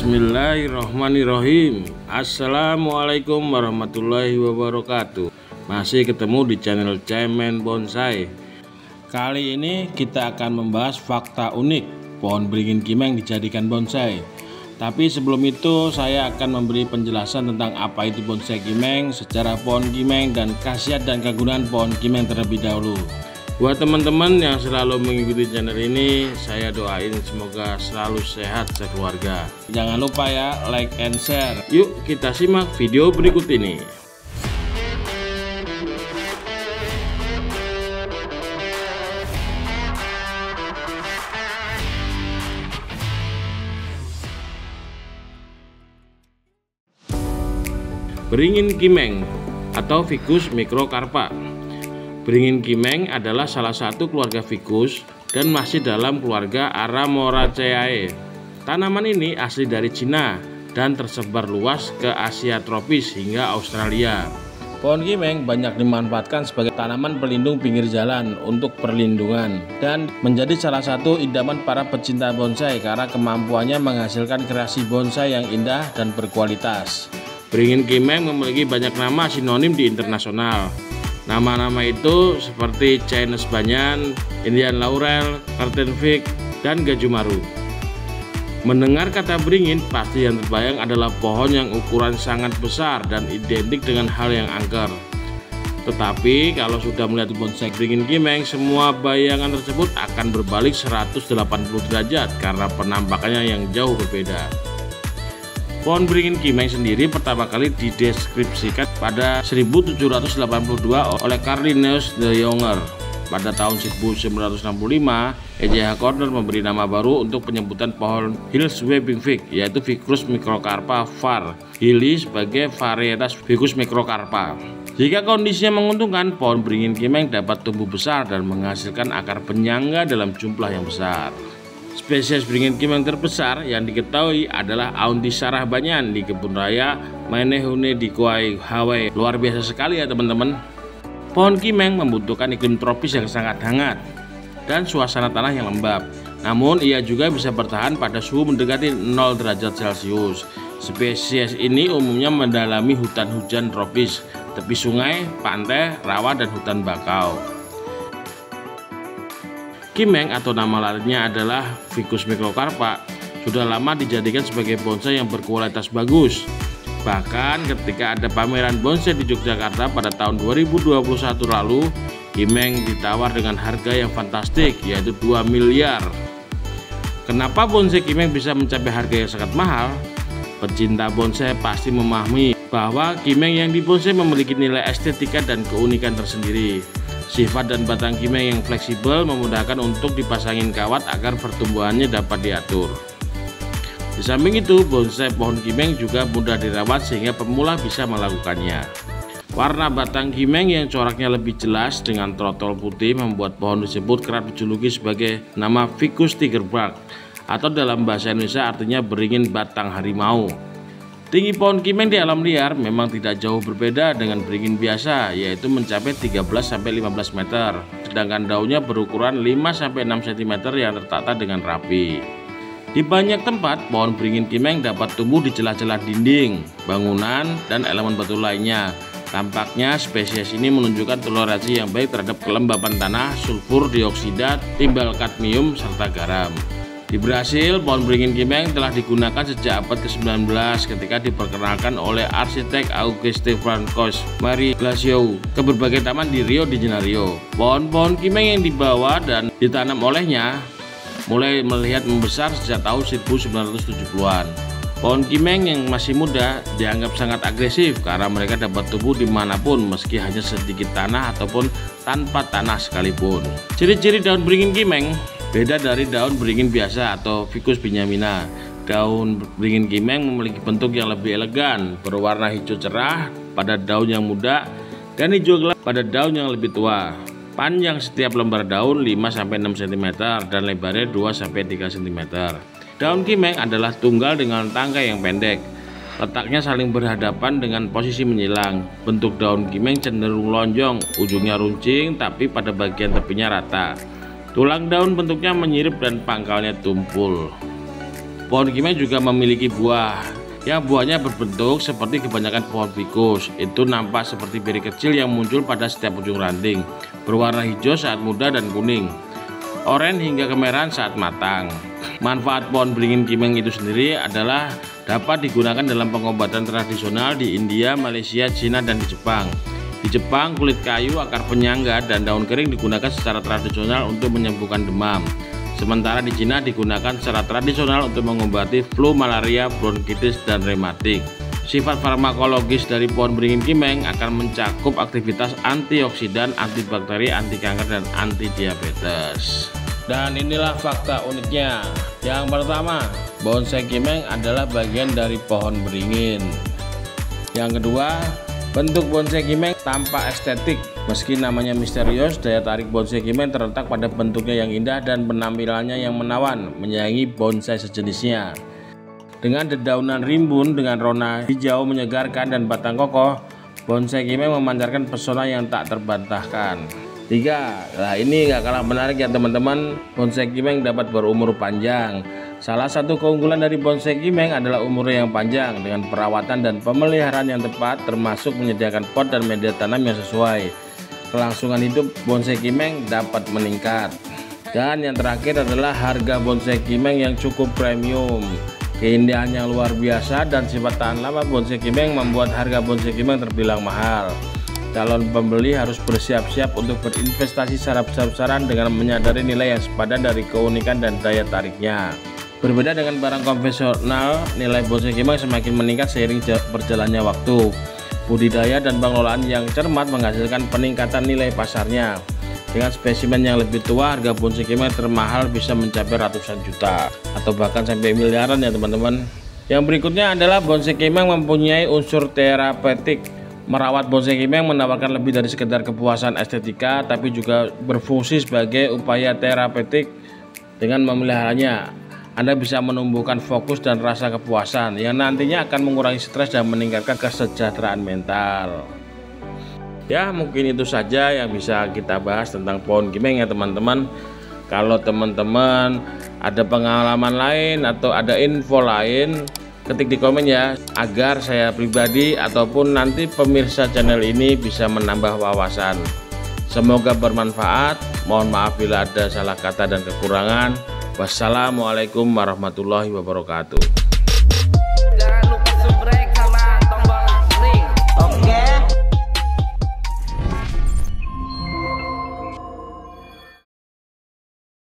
Bismillahirrahmanirrahim. Assalamualaikum warahmatullahi wabarakatuh. Masih ketemu di channel Cemen Bonsai. Kali ini kita akan membahas fakta unik pohon beringin kimeng dijadikan bonsai. Tapi sebelum itu saya akan memberi penjelasan tentang apa itu bonsai kimeng, sejarah pohon kimeng, dan khasiat dan kegunaan pohon kimeng terlebih dahulu. Buat teman-teman yang selalu mengikuti channel ini, saya doain semoga selalu sehat sekeluarga. Jangan lupa ya, like and share. Yuk kita simak video berikut ini. Beringin kimeng atau Ficus microcarpa. Beringin kimeng adalah salah satu keluarga ficus dan masih dalam keluarga Aramoraceae. Tanaman ini asli dari Cina dan tersebar luas ke Asia tropis hingga Australia. Pohon kimeng banyak dimanfaatkan sebagai tanaman pelindung pinggir jalan untuk perlindungan dan menjadi salah satu idaman para pecinta bonsai karena kemampuannya menghasilkan kreasi bonsai yang indah dan berkualitas. Beringin kimeng memiliki banyak nama sinonim di internasional. Nama-nama itu seperti Chinese banyan, Indian laurel, curtain fig, dan gajumaru. Mendengar kata beringin, pasti yang terbayang adalah pohon yang ukuran sangat besar dan identik dengan hal yang angker. Tetapi kalau sudah melihat bonsai beringin kimeng, semua bayangan tersebut akan berbalik 180 derajat karena penampakannya yang jauh berbeda. Pohon beringin kimeng sendiri pertama kali dideskripsikan pada 1782 oleh Carl Linnaeus de Jonge. Pada tahun 1965, E.J.H. Corner memberi nama baru untuk penyebutan pohon Hills weeping fig, yaitu Ficus microcarpa var. Hilly sebagai varietas Ficus microcarpa. Jika kondisinya menguntungkan, pohon beringin kimeng dapat tumbuh besar dan menghasilkan akar penyangga dalam jumlah yang besar. Spesies beringin kimeng terbesar yang diketahui adalah Auntisarah banyan di kebun raya Mainehune di Kauai, Hawaii. Luar biasa sekali ya teman-teman. Pohon kimeng membutuhkan iklim tropis yang sangat hangat dan suasana tanah yang lembab. Namun ia juga bisa bertahan pada suhu mendekati 0 derajat Celcius. Spesies ini umumnya mendalami hutan hujan tropis, tepi sungai, pantai, rawa, dan hutan bakau. Kimeng atau nama lainnya adalah Ficus microcarpa sudah lama dijadikan sebagai bonsai yang berkualitas bagus. Bahkan ketika ada pameran bonsai di Yogyakarta pada tahun 2021 lalu, kimeng ditawar dengan harga yang fantastik, yaitu 2 miliar. Kenapa bonsai kimeng bisa mencapai harga yang sangat mahal? Pecinta bonsai pasti memahami bahwa kimeng yang dibonsai memiliki nilai estetika dan keunikan tersendiri. Sifat dan batang kimeng yang fleksibel memudahkan untuk dipasangin kawat agar pertumbuhannya dapat diatur. Di samping itu, bonsai pohon kimeng juga mudah dirawat sehingga pemula bisa melakukannya. Warna batang kimeng yang coraknya lebih jelas dengan trotol putih membuat pohon tersebut kerap dijuluki sebagai nama Ficus tigerbark atau dalam bahasa Indonesia artinya beringin batang harimau. Tinggi pohon kimeng di alam liar memang tidak jauh berbeda dengan beringin biasa, yaitu mencapai 13-15 meter, sedangkan daunnya berukuran 5-6 cm yang tertata dengan rapi. Di banyak tempat, pohon beringin kimeng dapat tumbuh di celah-celah dinding, bangunan, dan elemen batu lainnya. Tampaknya spesies ini menunjukkan toleransi yang baik terhadap kelembapan tanah, sulfur dioksida, timbal kadmium, serta garam. Di Brasil, pohon beringin kimeng telah digunakan sejak abad ke-19 ketika diperkenalkan oleh arsitek Auguste Francois Marie Glaciou ke berbagai taman di Rio de Janeiro. Pohon-pohon kimeng yang dibawa dan ditanam olehnya mulai melihat membesar sejak tahun 1970-an. Pohon kimeng yang masih muda dianggap sangat agresif karena mereka dapat tumbuh dimanapun meski hanya sedikit tanah ataupun tanpa tanah sekalipun. Ciri-ciri daun beringin kimeng beda dari daun beringin biasa atau Ficus binyamina. Daun beringin kimeng memiliki bentuk yang lebih elegan, berwarna hijau cerah pada daun yang muda dan hijau gelap pada daun yang lebih tua. Panjang setiap lembar daun 5-6 cm dan lebarnya 2-3 cm. Daun kimeng adalah tunggal dengan tangkai yang pendek. Letaknya saling berhadapan dengan posisi menyilang. Bentuk daun kimeng cenderung lonjong, ujungnya runcing tapi pada bagian tepinya rata. Tulang daun bentuknya menyirip dan pangkalnya tumpul. Pohon kimeng juga memiliki buah yang buahnya berbentuk seperti kebanyakan pohon fikus. Itu nampak seperti beri kecil yang muncul pada setiap ujung ranting, berwarna hijau saat muda dan kuning, oranye hingga kemerahan saat matang. Manfaat pohon beringin kimeng itu sendiri adalah dapat digunakan dalam pengobatan tradisional di India, Malaysia, Cina, dan di Jepang. Di Jepang, kulit kayu, akar penyangga, dan daun kering digunakan secara tradisional untuk menyembuhkan demam. Sementara di Cina digunakan secara tradisional untuk mengobati flu, malaria, bronkitis, dan rematik. Sifat farmakologis dari pohon beringin kimeng akan mencakup aktivitas antioksidan, antibakteri, anti kanker, dan anti diabetes. Dan inilah fakta uniknya. Yang pertama, bonsai kimeng adalah bagian dari pohon beringin. Yang kedua, bentuk bonsai kimeng tampak estetik. Meski namanya misterius, daya tarik bonsai kimeng terletak pada bentuknya yang indah dan penampilannya yang menawan, menyaingi bonsai sejenisnya. Dengan dedaunan rimbun dengan rona hijau menyegarkan dan batang kokoh, bonsai kimeng memancarkan pesona yang tak terbantahkan. 3. Nah, ini gak kalah menarik ya teman-teman, bonsai kimeng dapat berumur panjang. Salah satu keunggulan dari bonsai kimeng adalah umurnya yang panjang dengan perawatan dan pemeliharaan yang tepat, termasuk menyediakan pot dan media tanam yang sesuai. Kelangsungan hidup bonsai kimeng dapat meningkat. Dan yang terakhir adalah harga bonsai kimeng yang cukup premium. Keindahan yang luar biasa dan sifat tahan lama bonsai kimeng membuat harga bonsai kimeng terbilang mahal. Calon pembeli harus bersiap-siap untuk berinvestasi secara besar-besaran dengan menyadari nilai yang sepadan dari keunikan dan daya tariknya. Berbeda dengan barang konvensional, nilai bonsai kimeng semakin meningkat seiring berjalannya waktu. Budidaya dan pengelolaan yang cermat menghasilkan peningkatan nilai pasarnya. Dengan spesimen yang lebih tua, harga bonsai kimeng termahal bisa mencapai ratusan juta atau bahkan sampai miliaran ya teman-teman. Yang berikutnya adalah bonsai kimeng mempunyai unsur terapeutik. Merawat bonsai kimeng menawarkan lebih dari sekedar kepuasan estetika, tapi juga berfungsi sebagai upaya terapeutik. Dengan memeliharanya, Anda bisa menumbuhkan fokus dan rasa kepuasan yang nantinya akan mengurangi stres dan meningkatkan kesejahteraan mental. Ya, mungkin itu saja yang bisa kita bahas tentang pohon kimeng ya teman-teman. Kalau teman-teman ada pengalaman lain atau ada info lain, ketik di komen ya, agar saya pribadi ataupun nanti pemirsa channel ini bisa menambah wawasan. Semoga bermanfaat. Mohon maaf bila ada salah kata dan kekurangan. Wassalamualaikum warahmatullahi wabarakatuh.